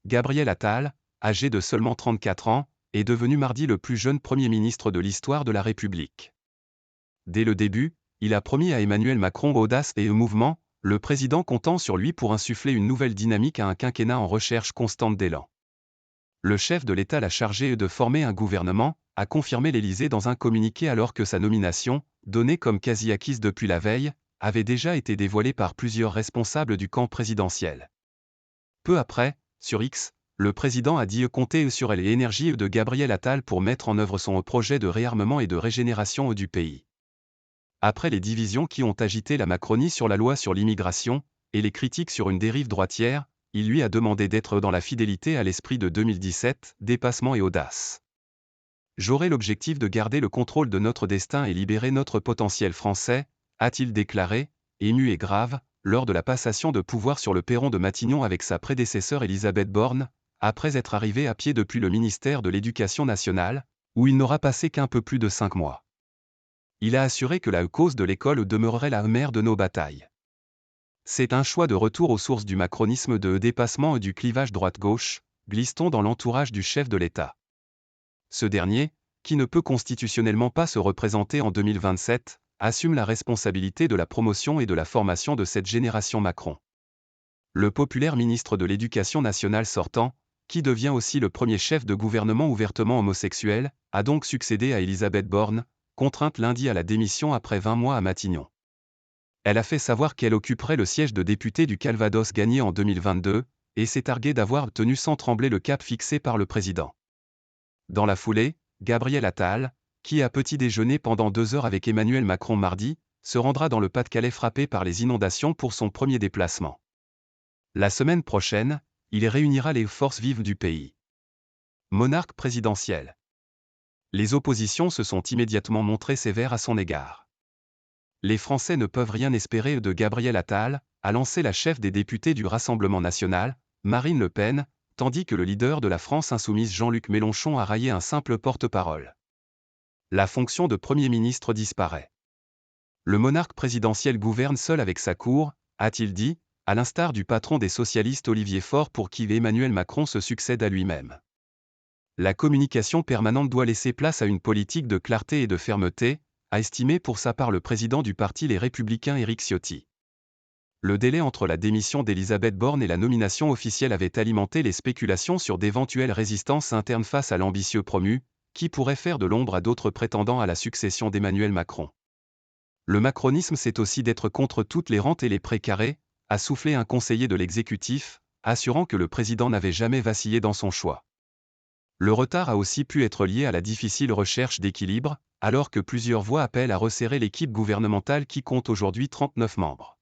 Gabriel Attal, âgé de seulement 34 ans, est devenu mardi le plus jeune Premier ministre de l'histoire de la République. Dès le début, il a promis à Emmanuel Macron audace et mouvement, le président comptant sur lui pour insuffler une nouvelle dynamique à un quinquennat en recherche constante d'élan. Le chef de l'État l'a chargé de former un gouvernement, a confirmé l'Élysée dans un communiqué alors que sa nomination, donnée comme quasi acquise depuis la veille, avait déjà été dévoilée par plusieurs responsables du camp présidentiel. Peu après, sur X, le président a dit compter sur les énergies de Gabriel Attal pour mettre en œuvre son projet de réarmement et de régénération du pays. Après les divisions qui ont agité la Macronie sur la loi sur l'immigration, et les critiques sur une dérive droitière, il lui a demandé d'être dans la fidélité à l'esprit de 2017, dépassement et audace. J'aurai l'objectif de garder le contrôle de notre destin et libérer notre potentiel français, a-t-il déclaré, ému et grave, lors de la passation de pouvoir sur le perron de Matignon avec sa prédécesseur Elisabeth Borne, après être arrivé à pied depuis le ministère de l'Éducation nationale, où il n'aura passé qu'un peu plus de 5 mois. Il a assuré que la cause de l'école demeurerait la mère de nos batailles. C'est un choix de retour aux sources du macronisme de dépassement et du clivage droite-gauche, glisse-t-on dans l'entourage du chef de l'État. Ce dernier, qui ne peut constitutionnellement pas se représenter en 2027, assume la responsabilité de la promotion et de la formation de cette génération Macron. Le populaire ministre de l'Éducation nationale sortant, qui devient aussi le premier chef de gouvernement ouvertement homosexuel, a donc succédé à Elisabeth Borne, contrainte lundi à la démission après 20 mois à Matignon. Elle a fait savoir qu'elle occuperait le siège de député du Calvados gagné en 2022, et s'est targuée d'avoir tenu sans trembler le cap fixé par le président. Dans la foulée, Gabriel Attal, qui a petit déjeuné pendant 2 heures avec Emmanuel Macron mardi, se rendra dans le Pas-de-Calais frappé par les inondations pour son premier déplacement. La semaine prochaine, il réunira les forces vives du pays. Monarque présidentiel. Les oppositions se sont immédiatement montrées sévères à son égard. Les Français ne peuvent rien espérer de Gabriel Attal, a lancé la chef des députés du Rassemblement national, Marine Le Pen, tandis que le leader de la France insoumise Jean-Luc Mélenchon a raillé un simple porte-parole. La fonction de Premier ministre disparaît. Le monarque présidentiel gouverne seul avec sa cour, a-t-il dit, à l'instar du patron des socialistes Olivier Faure pour qui Emmanuel Macron se succède à lui-même. La communication permanente doit laisser place à une politique de clarté et de fermeté, a estimé pour sa part le président du parti Les Républicains Éric Ciotti. Le délai entre la démission d'Elisabeth Borne et la nomination officielle avait alimenté les spéculations sur d'éventuelles résistances internes face à l'ambitieux promu, qui pourrait faire de l'ombre à d'autres prétendants à la succession d'Emmanuel Macron. Le macronisme c'est aussi d'être contre toutes les rentes et les précarés, a soufflé un conseiller de l'exécutif, assurant que le président n'avait jamais vacillé dans son choix. Le retard a aussi pu être lié à la difficile recherche d'équilibre, alors que plusieurs voix appellent à resserrer l'équipe gouvernementale qui compte aujourd'hui 39 membres.